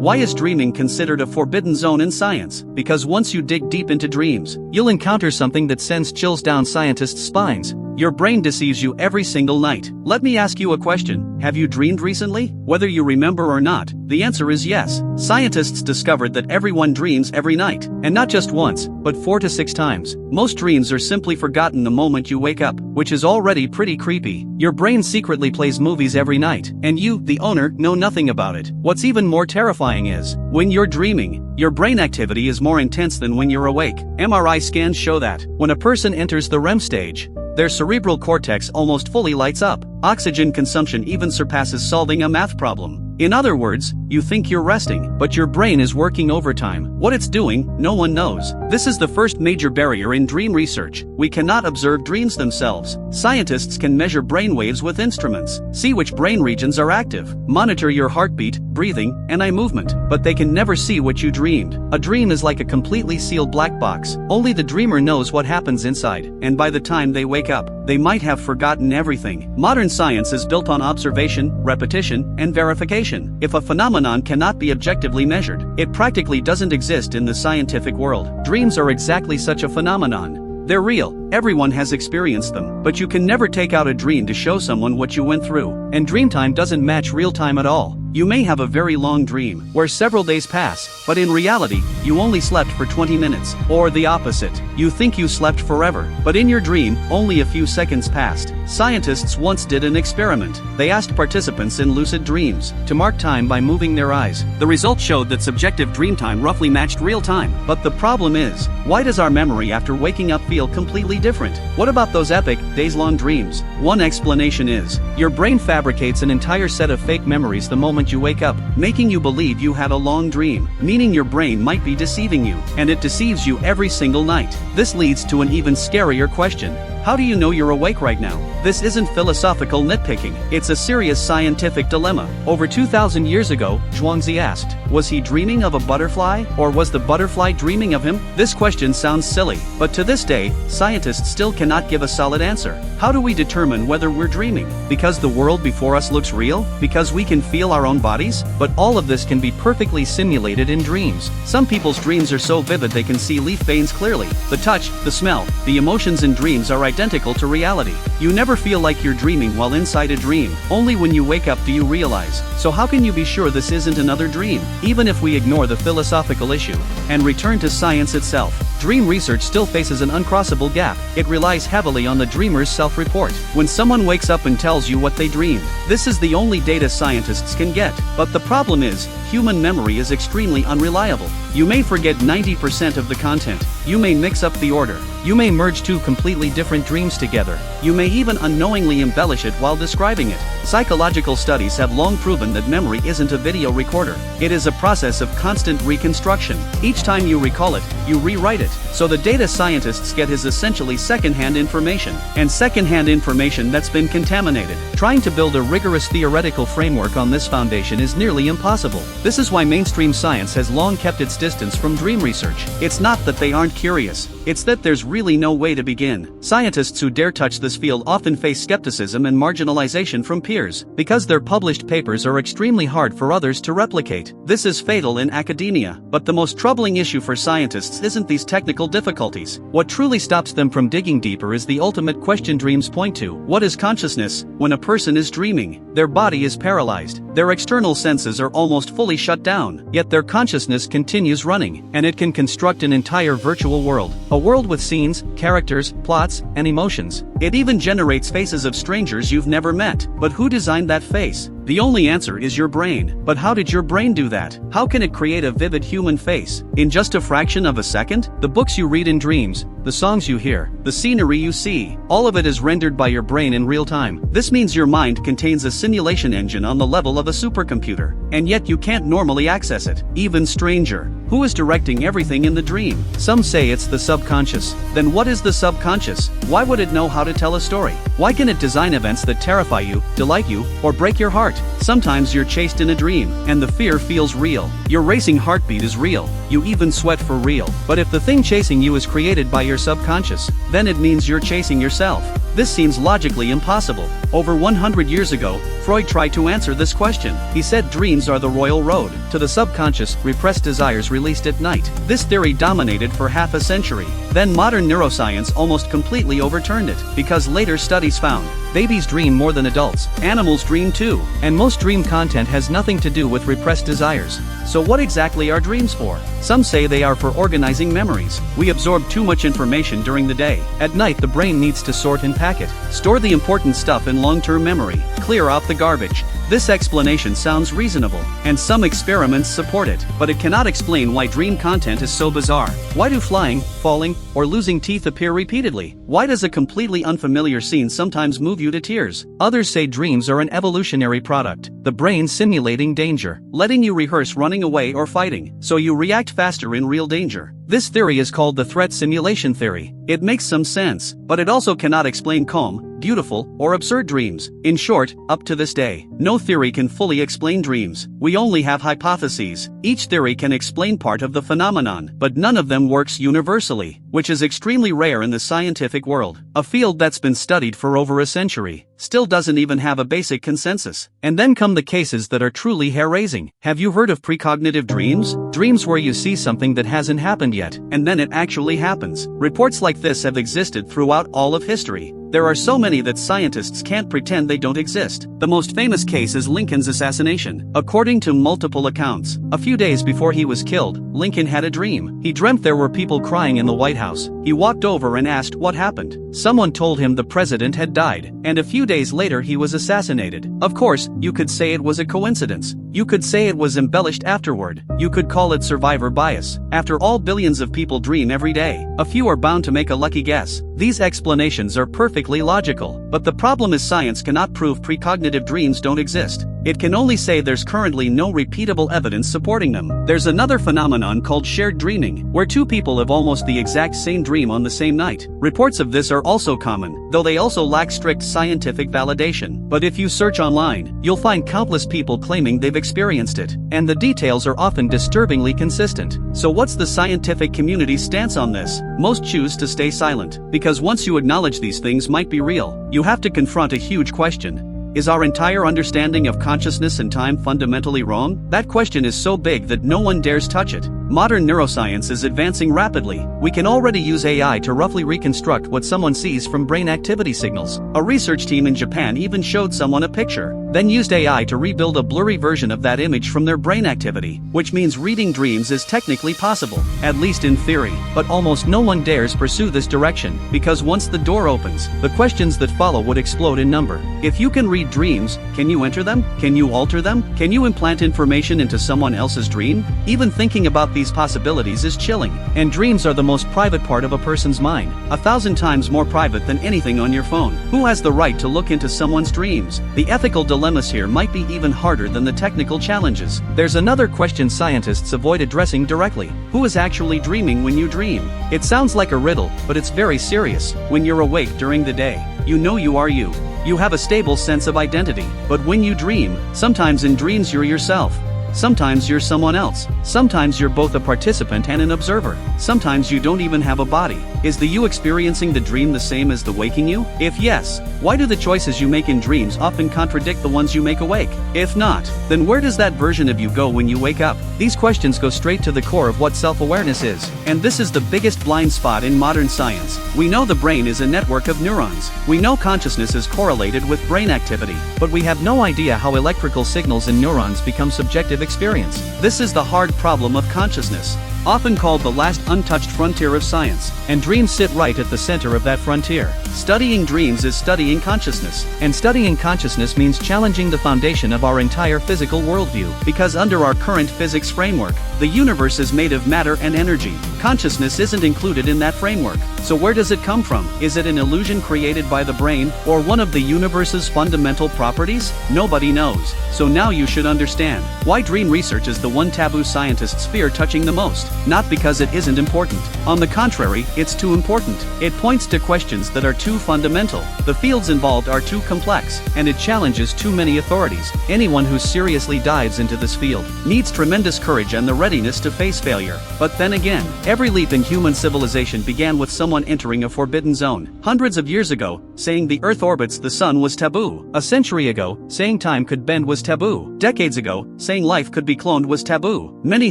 Why is dreaming considered a forbidden zone in science? Because once you dig deep into dreams, you'll encounter something that sends chills down scientists' spines. Your brain deceives you every single night. Let me ask you a question. Have you dreamed recently? Whether you remember or not, the answer is yes. Scientists discovered that everyone dreams every night. And not just once, but 4 to 6 times. Most dreams are simply forgotten the moment you wake up, which is already pretty creepy. Your brain secretly plays movies every night, and you, the owner, know nothing about it. What's even more terrifying is, when you're dreaming, your brain activity is more intense than when you're awake. MRI scans show that, when a person enters the REM stage, their cerebral cortex almost fully lights up. Oxygen consumption even surpasses solving a math problem. In other words, you think you're resting, but your brain is working overtime. What it's doing, no one knows. This is the first major barrier in dream research. We cannot observe dreams themselves. Scientists can measure brainwaves with instruments, see which brain regions are active, monitor your heartbeat, breathing, and eye movement, but they can never see what you dreamed. A dream is like a completely sealed black box. Only the dreamer knows what happens inside, and by the time they wake up, they might have forgotten everything. Modern science is built on observation, repetition, and verification. If a phenomenon cannot be objectively measured, it practically doesn't exist in the scientific world. Dreams are exactly such a phenomenon. They're real, everyone has experienced them, but you can never take out a dream to show someone what you went through. And dream time doesn't match real time at all. You may have a very long dream, where several days pass, but in reality, you only slept for 20 minutes. Or the opposite, you think you slept forever, but in your dream, only a few seconds passed. Scientists once did an experiment. They asked participants in lucid dreams to mark time by moving their eyes. The results showed that subjective dream time roughly matched real time. But the problem is, why does our memory after waking up feel completely different? What about those epic, days-long dreams? One explanation is, your brain fabricates an entire set of fake memories the moment you wake up, making you believe you had a long dream, meaning your brain might be deceiving you, and it deceives you every single night. This leads to an even scarier question. How do you know you're awake right now? This isn't philosophical nitpicking, it's a serious scientific dilemma. Over 2,000 years ago, Zhuangzi asked, was he dreaming of a butterfly, or was the butterfly dreaming of him? This question sounds silly, but to this day, scientists still cannot give a solid answer. How do we determine whether we're dreaming? Because the world before us looks real? Because we can feel our own bodies? But all of this can be perfectly simulated in dreams. Some people's dreams are so vivid they can see leaf veins clearly. The touch, the smell, the emotions in dreams are identical to reality. You never feel like you're dreaming while inside a dream. Only when you wake up do you realize. So how can you be sure this isn't another dream? Even if we ignore the philosophical issue and return to science itself, dream research still faces an uncrossable gap. It relies heavily on the dreamer's self-report. When someone wakes up and tells you what they dreamed, this is the only data scientists can get. But the problem is, human memory is extremely unreliable. You may forget 90% of the content. You may mix up the order. You may merge two completely different dreams together. You may even unknowingly embellish it while describing it. Psychological studies have long proven that memory isn't a video recorder. It is a process of constant reconstruction. Each time you recall it, you rewrite it. So the data scientists get is essentially secondhand information, and secondhand information that's been contaminated. Trying to build a rigorous theoretical framework on this foundation is nearly impossible. This is why mainstream science has long kept its distance from dream research. It's not that they aren't curious, it's that there's really no way to begin. Scientists who dare touch this field often face skepticism and marginalization from peers, because their published papers are extremely hard for others to replicate. This is fatal in academia. But the most troubling issue for scientists isn't these technical difficulties. What truly stops them from digging deeper is the ultimate question dreams point to. What is consciousness? When a person is dreaming, their body is paralyzed. Their external senses are almost fully shut down, yet their consciousness continues running, and it can construct an entire virtual world. A world with scenes, characters, plots, and emotions. It even generates faces of strangers you've never met. But who designed that face? The only answer is your brain. But how did your brain do that? How can it create a vivid human face in just a fraction of a second? The books you read in dreams, the songs you hear, the scenery you see, all of it is rendered by your brain in real time. This means your mind contains a simulation engine on the level of a supercomputer, and yet you can't normally access it. Even stranger, who is directing everything in the dream? Some say it's the subconscious. Then what is the subconscious? Why would it know how to tell a story? Why can it design events that terrify you, delight you, or break your heart? Sometimes you're chased in a dream, and the fear feels real. Your racing heartbeat is real. You even sweat for real. But if the thing chasing you is created by your subconscious, then it means you're chasing yourself. This seems logically impossible. Over 100 years ago, Freud tried to answer this question. He said dreams are the royal road to the subconscious, repressed desires released at night. This theory dominated for half a century. Then modern neuroscience almost completely overturned it, because later studies found babies dream more than adults, animals dream too, and most dream content has nothing to do with repressed desires. So what exactly are dreams for? Some say they are for organizing memories. We absorb too much information during the day. At night the brain needs to sort and pack it. Store the important stuff in long-term memory. Clear off the garbage. This explanation sounds reasonable, and some experiments support it, but it cannot explain why dream content is so bizarre. Why do flying, falling, or losing teeth appear repeatedly? Why does a completely unfamiliar scene sometimes move you to tears? Others say dreams are an evolutionary product, the brain simulating danger, letting you rehearse running away or fighting, so you react faster in real danger. This theory is called the threat simulation theory. It makes some sense, but it also cannot explain calm, beautiful, or absurd dreams. In short, up to this day, no theory can fully explain dreams. We only have hypotheses. Each theory can explain part of the phenomenon, but none of them works universally, which is extremely rare in the scientific world. A field that's been studied for over a century still doesn't even have a basic consensus. And then come the cases that are truly hair-raising. Have you heard of precognitive dreams? Dreams where you see something that hasn't happened yet, and then it actually happens. Reports like this have existed throughout all of history. There are so many that scientists can't pretend they don't exist. The most famous case is Lincoln's assassination. According to multiple accounts, a few days before he was killed, Lincoln had a dream. He dreamt there were people crying in the White House. He walked over and asked what happened. Someone told him the president had died, and a few days later he was assassinated. Of course, you could say it was a coincidence. You could say it was embellished afterward. You could call it survivor bias. After all, billions of people dream every day. A few are bound to make a lucky guess. These explanations are perfectly logical, but the problem is science cannot prove precognitive dreams don't exist. It can only say there's currently no repeatable evidence supporting them. There's another phenomenon called shared dreaming, where two people have almost the exact same dream on the same night. Reports of this are also common, though they also lack strict scientific validation. But if you search online, you'll find countless people claiming they've experienced it, and the details are often disturbingly consistent. So what's the scientific community's stance on this? Most choose to stay silent, because once you acknowledge these things might be real, you have to confront a huge question. Is our entire understanding of consciousness and time fundamentally wrong? That question is so big that no one dares touch it. Modern neuroscience is advancing rapidly. We can already use AI to roughly reconstruct what someone sees from brain activity signals. A research team in Japan even showed someone a picture, then used AI to rebuild a blurry version of that image from their brain activity, which means reading dreams is technically possible, at least in theory. But almost no one dares pursue this direction, because once the door opens, the questions that follow would explode in number. If you can read dreams, can you enter them? Can you alter them? Can you implant information into someone else's dream? Even thinking about these possibilities is chilling. And dreams are the most private part of a person's mind, 1,000 times more private than anything on your phone. Who has the right to look into someone's dreams? The ethical dilemmas here might be even harder than the technical challenges. There's another question scientists avoid addressing directly. Who is actually dreaming when you dream? It sounds like a riddle, but it's very serious. When you're awake during the day, you know you are you. You have a stable sense of identity. But when you dream, sometimes in dreams you're yourself. Sometimes you're someone else. Sometimes you're both a participant and an observer. Sometimes you don't even have a body. Is the you experiencing the dream the same as the waking you? If yes, why do the choices you make in dreams often contradict the ones you make awake? If not, then where does that version of you go when you wake up? These questions go straight to the core of what self-awareness is. And this is the biggest blind spot in modern science. We know the brain is a network of neurons. We know consciousness is correlated with brain activity, but we have no idea how electrical signals in neurons become subjective experience. This is the hard problem of consciousness, often called the last untouched frontier of science, and dreams sit right at the center of that frontier. Studying dreams is studying consciousness, and studying consciousness means challenging the foundation of our entire physical worldview, because under our current physics framework, the universe is made of matter and energy. Consciousness isn't included in that framework. So where does it come from? Is it an illusion created by the brain, or one of the universe's fundamental properties? Nobody knows. So now you should understand why dream research is the one taboo scientists fear touching the most. not because it isn't important. On the contrary, it's too important. It points to questions that are too fundamental. The fields involved are too complex, and it challenges too many authorities. Anyone who seriously dives into this field needs tremendous courage and the readiness to face failure. But then again, every leap in human civilization began with someone entering a forbidden zone. Hundreds of years ago, saying the Earth orbits the sun was taboo. A century ago, saying time could bend was taboo. Decades ago, saying life could be cloned was taboo. Many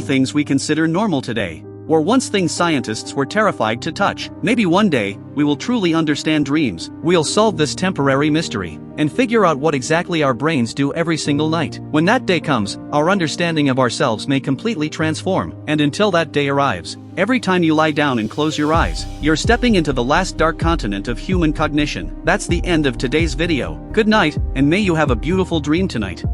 things we consider normal today were once things scientists were terrified to touch. Maybe one day, we will truly understand dreams. We'll solve this temporary mystery and figure out what exactly our brains do every single night. When that day comes, our understanding of ourselves may completely transform. And until that day arrives, every time you lie down and close your eyes, you're stepping into the last dark continent of human cognition. That's the end of today's video. Good night, and may you have a beautiful dream tonight.